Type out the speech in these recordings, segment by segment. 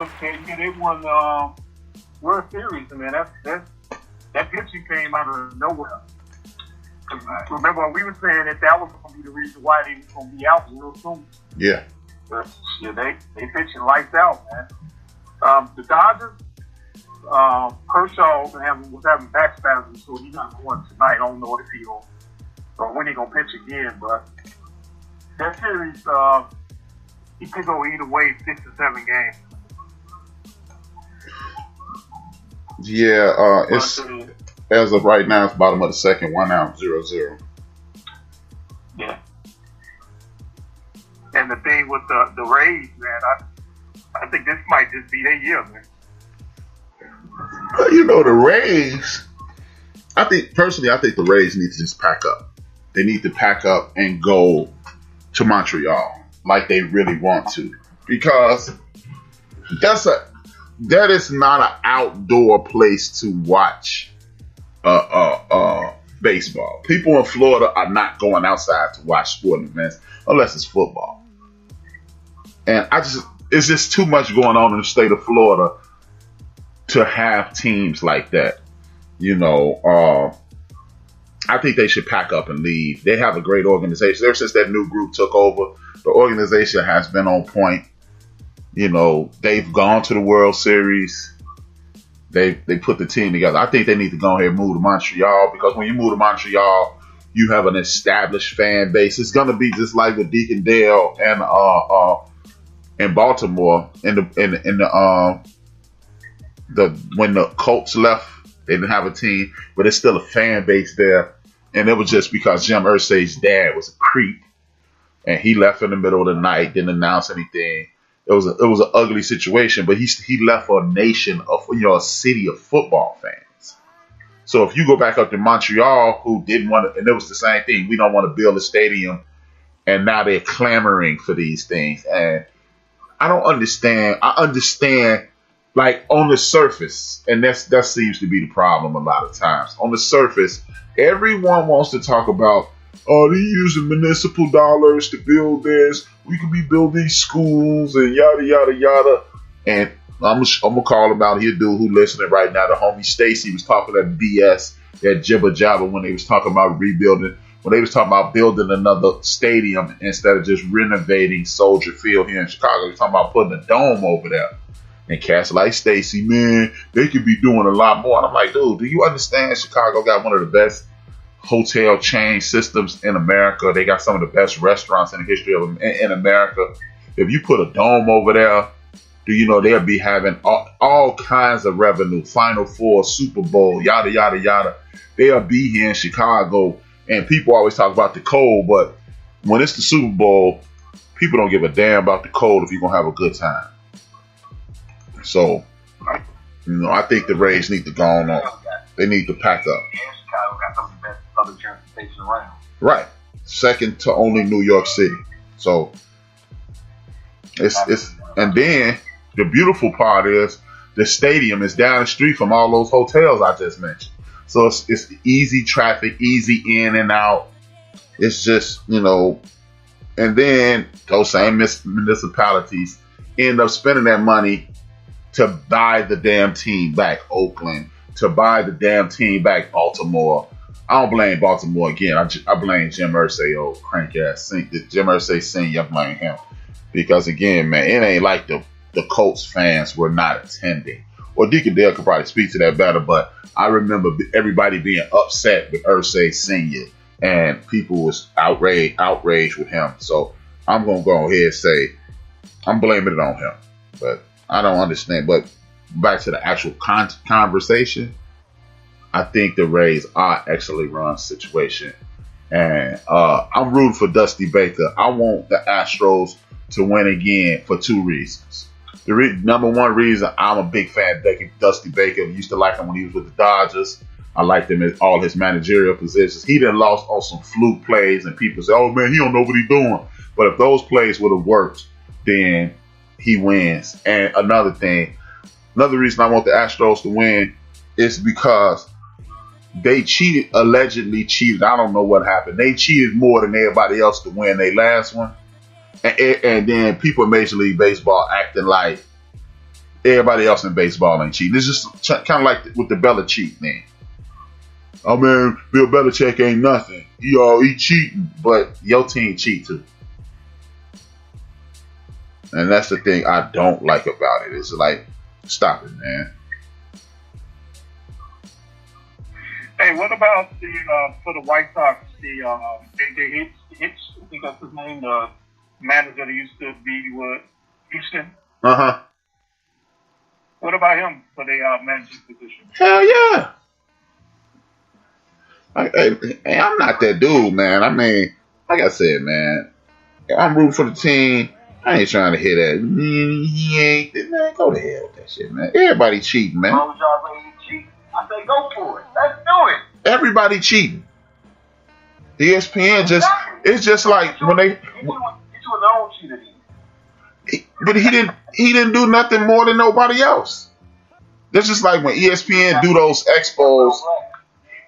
They won World Series, man. That pitching came out of nowhere. Remember, we were saying that was going to be the reason why they were going to be out real soon. Yeah. But yeah, they pitching lights out, man. The Dodgers, Kershaw was having back spasms, so he's not going tonight. I don't know if he'll or when he's gonna pitch again, but that series, he could go either way, 6 or 7 games. Yeah, it's as of right now, it's bottom of the second, 1 out, 0-0. Yeah. And the thing with the Rays, man, I think this might just be their year, man. You know, the Rays, I think the Rays need to just pack up. They need to pack up and go to Montreal like they really want to, because that is not an outdoor place to watch baseball. People in Florida are not going outside to watch sporting events unless it's football. And it's just too much going on in the state of Florida to have teams like that. You know, I think they should pack up and leave. They have a great organization. Ever since that new group took over, the organization has been on point. You know, they've gone to the World Series. They put the team together. I think they need to go ahead and move to Montreal, because when you move to Montreal, you have an established fan base. It's gonna be just like with Deacon Dale and Baltimore in the when the Colts left, they didn't have a team, but there's still a fan base there. And it was just because Jim Irsay's dad was a creep, and he left in the middle of the night, didn't announce anything. It was an ugly situation, but he left for a nation of, a city of football fans. So if you go back up to Montreal, who didn't want to, and it was the same thing, we don't want to build a stadium, and now they're clamoring for these things. And I don't understand. I understand, like, on the surface, and that seems to be the problem a lot of times. On the surface, everyone wants to talk about, oh, they're using municipal dollars to build this. We could be building schools and yada, yada, yada. And I'm going to call him out here, dude who listening right now. The homie Stacy was talking that BS, that jibber jabber, when they was talking about rebuilding, when they was talking about building another stadium instead of just renovating Soldier Field here in Chicago. They was talking about putting a dome over there. And cats like Stacy, man, they could be doing a lot more. And I'm like, dude, do you understand Chicago got one of the best hotel chain systems in America? They got some of the best restaurants in the history of in America. If you put a dome over there, do you know they'll be having all kinds of revenue? Final Four, Super Bowl, yada, yada, yada. They'll be here in Chicago. And people always talk about the cold, but when it's the Super Bowl, people don't give a damn about the cold if you're going to have a good time. So, I think the Rays need to go on. They need to pack up. Chicago got some of the best public transportation around. Right. Second to only New York City. So, it's and then the beautiful part is the stadium is down the street from all those hotels I just mentioned. So it's easy traffic, easy in and out. It's just, and then those same municipalities end up spending that money to buy the damn team back, Oakland, to buy the damn team back, Baltimore. I don't blame Baltimore again. I blame Jim Irsay, old crank ass. Jim Irsay Senior, I blame him. Because again, man, it ain't like the Colts fans were not attending. Or Deacon Dale could probably speak to that better, but I remember everybody being upset with Irsay Senior, and people was outraged with him. So I'm gonna go ahead and say I'm blaming it on him. But I don't understand. But back to the actual conversation, I think the Rays are actually run situation, and I'm rooting for Dusty Baker. I want the Astros to win again for 2 reasons. The number one reason, I'm a big fan of Dusty Baker. I used to like him when he was with the Dodgers. I liked him in all his managerial positions. He done lost on some fluke plays, and people say, oh man, he don't know what he's doing. But if those plays would have worked, then he wins. And another reason I want the Astros to win is because they allegedly cheated. I don't know what happened. They cheated more than everybody else to win their last one. And then people in Major League Baseball acting like Everybody else in baseball ain't cheating. It's just kind of like with the Belichick man. Oh man, Bill Belichick ain't nothing. He cheating, but your team cheat too. And that's the thing I don't like about it. It's like, stop it, man. Hey, what about for the White Sox? They Hitch, I think that's his name, the manager that used to be with Houston. What about him for the managing position? Hell yeah. I'm not that dude, man. I mean, like I said, man, I'm rooting for the team. I ain't trying to hear that. He ain't. Man, go to hell with that shit, man. Everybody cheating, man. As long as y'all ready to cheat, I say go for it. Let's do it. Everybody cheating. ESPN it's just like when they. Get you a known cheater. But he didn't do nothing more than nobody else. It's just like when ESPN do those expos.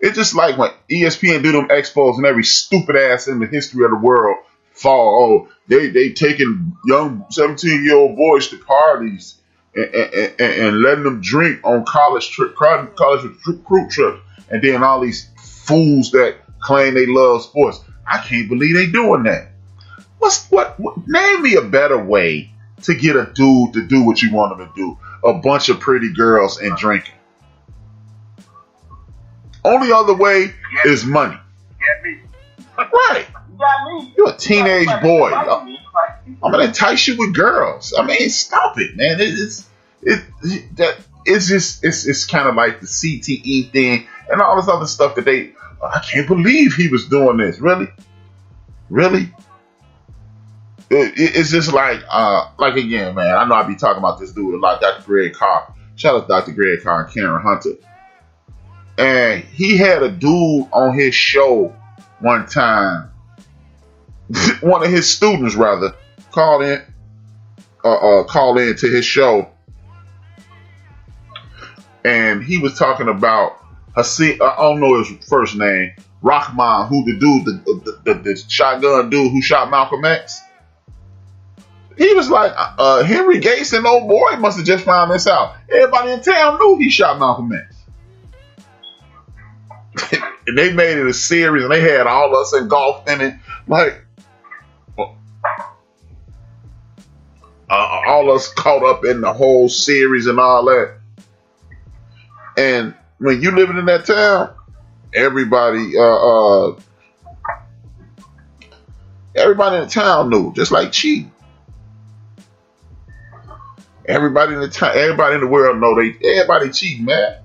It's just like when ESPN do them expos and every stupid ass in the history of the world fall. Oh, they taking young 17-year-old boys to parties and letting them drink on college recruit trips, and then all these fools that claim they love sports. I can't believe they doing that. What? Name me a better way to get a dude to do what you want him to do. A bunch of pretty girls and drinking. Only other way is money. Me. Right. You're a teenage boy. I'm gonna entice you with girls. I mean, stop it, man. It's kind of like the CTE thing and all this other stuff that they. I can't believe he was doing this. Really. It's just like again, man. I know I be talking about this dude a lot, Dr. Greg Carr. Shout out to Dr. Greg Carr and Karen Hunter. And he had a dude on his show one time. One of his students, rather, called in to his show, and he was talking about Hassan. I don't know his first name, Rahman, who the dude, the shotgun dude who shot Malcolm X. He was like, Henry Gates and old boy must have just found this out. Everybody in town knew he shot Malcolm X. And they made it a series, and they had all us engulfed in it, like all us caught up in the whole series and all that. And when you living in that town, everybody in the town knew, just like cheating. Everybody in the town, everybody in the world know everybody cheating, man.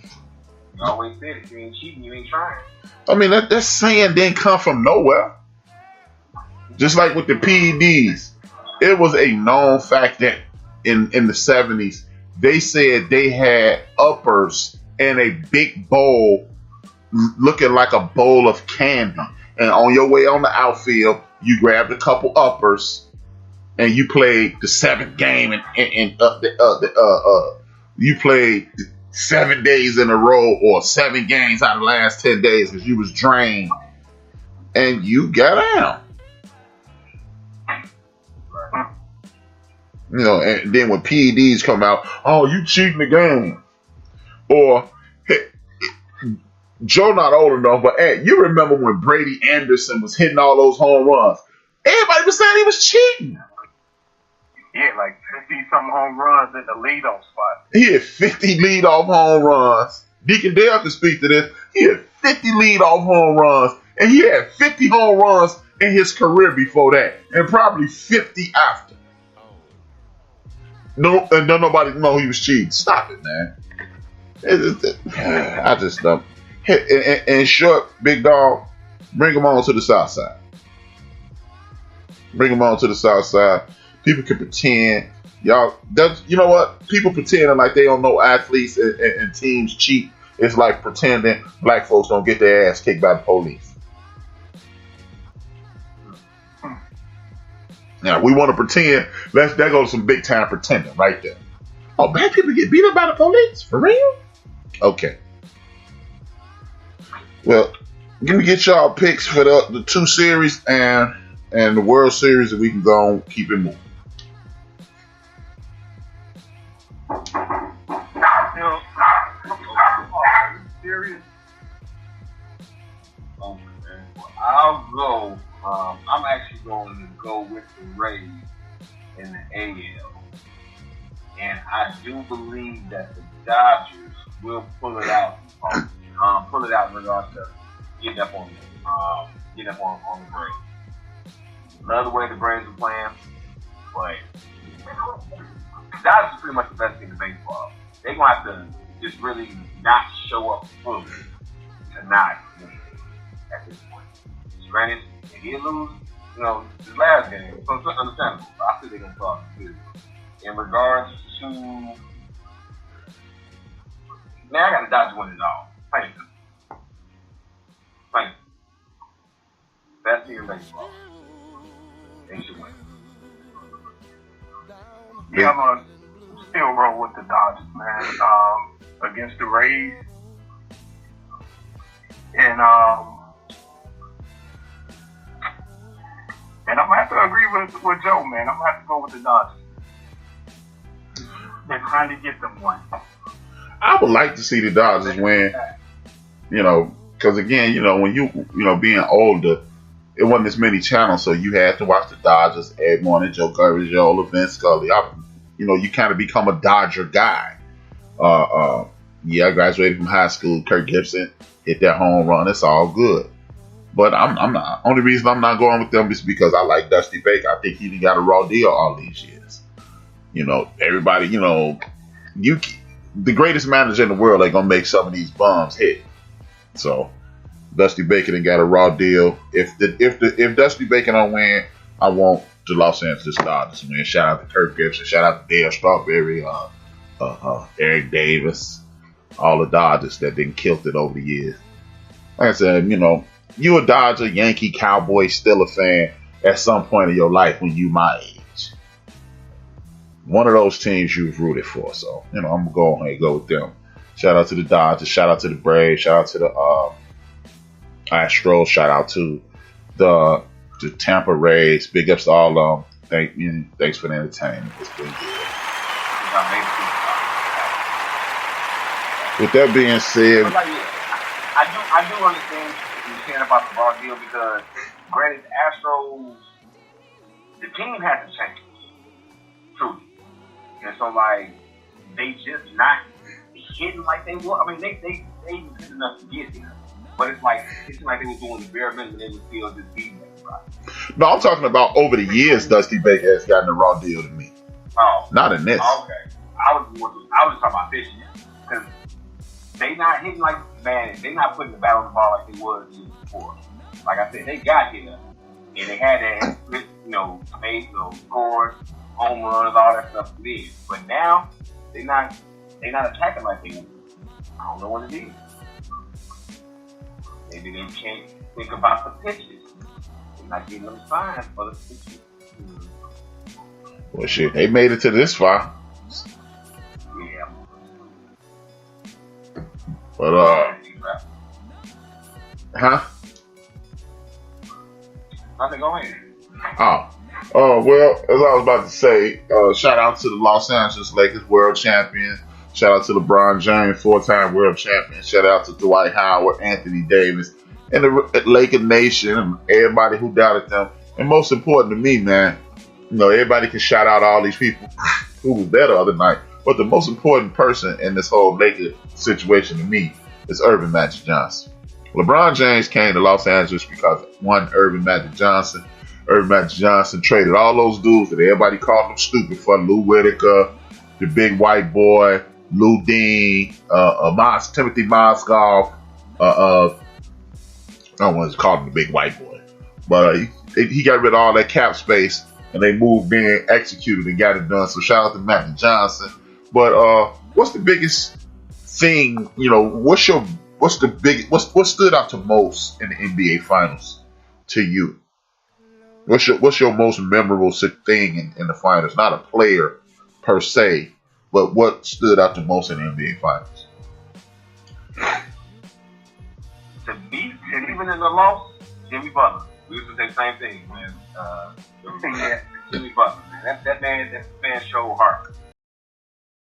You always said if you ain't cheating, you ain't trying. I mean, that saying didn't come from nowhere. Just like with the PEDs, it was a known fact that in the 70s, they said they had uppers in a big bowl looking like a bowl of candy. And on your way on the outfield, you grabbed a couple uppers and you played the seventh game and you played 7 days in a row or 7 games out of the last 10 days because you was drained and you got out. You know, and then when PEDs come out, oh, you cheating the game. Or, hey, Joe not old enough, but hey, you remember when Brady Anderson was hitting all those home runs. Everybody was saying he was cheating. Yeah, like 50-something home runs at the leadoff spot. He had 50 leadoff home runs. Deacon Dale can speak to this. He had 50 leadoff home runs, and he had 50 home runs in his career before that, and probably 50 after. No, and don't nobody know he was cheating. Stop it, man. I just don't. In short, big dog, bring him on to the south side. Bring him on to the south side. People can pretend. Y'all, you know what? People pretending like they don't know athletes and teams cheat. It's like pretending black folks don't get their ass kicked by the police. Now, we want to pretend. There goes some big time pretending right there. Oh, black people get beat up by the police? For real? Okay. Well, let me get y'all picks for the 2 series and the World Series, and we can go on keep it moving. Are you serious? Okay. Well, I'll go. I'm actually going to go with the Rays in the AL. And I do believe that the Dodgers will pull it out. Pull it out in regards to getting up on the Braves. Love the way the Braves are playing, but the Dodgers is pretty much the best team in baseball. They're gonna have to just really not show up fully to not win at this point. Granted, they did lose, this last game, so it's understandable. But I think they're gonna talk too. In regards to, man, I got the Dodgers winning it all. Thank you. Best team in baseball. They should win. Yeah, I'm gonna still roll with the Dodgers, man. Against the Rays, and I'm gonna have to agree with Joe, man. I'm gonna have to go with the Dodgers. They're trying to get them one. I would like to see the Dodgers win. Because again, when you being older, it wasn't as many channels, so you had to watch the Dodgers every morning. Joe Garagiola, Vince Scully. You kind of become a Dodger guy. I graduated from high school. Kirk Gibson hit that home run. It's all good. But I'm not. Only reason I'm not going with them is because I like Dusty Baker. I think he done got a raw deal all these years. Everybody, the greatest manager in the world ain't gonna make some of these bums hit. So Dusty Baker done got a raw deal. If Dusty Baker don't win, I want the Los Angeles Dodgers to win. Shout out to Kirk Gibson. Shout out to Dale Strawberry, Eric Davis, all the Dodgers that didn't killed it over the years. Like I said, you a Dodger, Yankee, Cowboy, still a fan at some point in your life when you my age. One of those teams you've rooted for. So, I'm going to go ahead and go with them. Shout out to the Dodgers. Shout out to the Braves. Shout out to the Astros. Shout out to the Tampa Rays. Big ups to all of them. Thanks for the entertainment. It's been good. With that being said, I do understand what you're saying about the raw deal because, granted, the Astros, the team has to change, truly, and so they just not hitting like they were. I mean, they even good enough to get here, but it's like they were doing the bare minimum. They were still just beating everybody. No, I'm talking about over the years. Dusty Baker has gotten a raw deal to me. Oh, not in this. Okay, I was talking about this year because they not hitting like they not putting the bat on the ball like they was the year before. Like I said, they got here and they had that, made scores, home runs, all that stuff then. But now they not attacking like they were. I don't know what it is. Maybe they can't think about the pitches. They're not getting them signs for the pitches. Well, shit, they made it to this far. Yeah. But huh? Nothing going. Well, as I was about to say, shout out to the Los Angeles Lakers world champion. Shout out to LeBron James, 4-time world champion. Shout out to Dwight Howard, Anthony Davis, and the Laker Nation, and everybody who doubted them. And most important to me, man, everybody can shout out all these people who was there the other night. But the most important person in this whole Laker situation to me is Irvin Magic Johnson. LeBron James came to Los Angeles because one, Irvin Magic Johnson. Irvin Magic Johnson traded all those dudes that everybody called them stupid for. Lou Whitaker, the big white boy, Lou Dean, Timothy Mozgov. I don't want to call him the big white boy, but he got rid of all that cap space and they moved in, executed, and got it done. So shout out to Magic Johnson. But what's the biggest thing? What stood out to most in the NBA Finals to you? What's your most memorable thing in the finals? Not a player per se, but what stood out the most in the NBA Finals? To me, and even in the loss, Jimmy Butler. We used to say the same thing, man. Jimmy Butler, man. That man showed heart.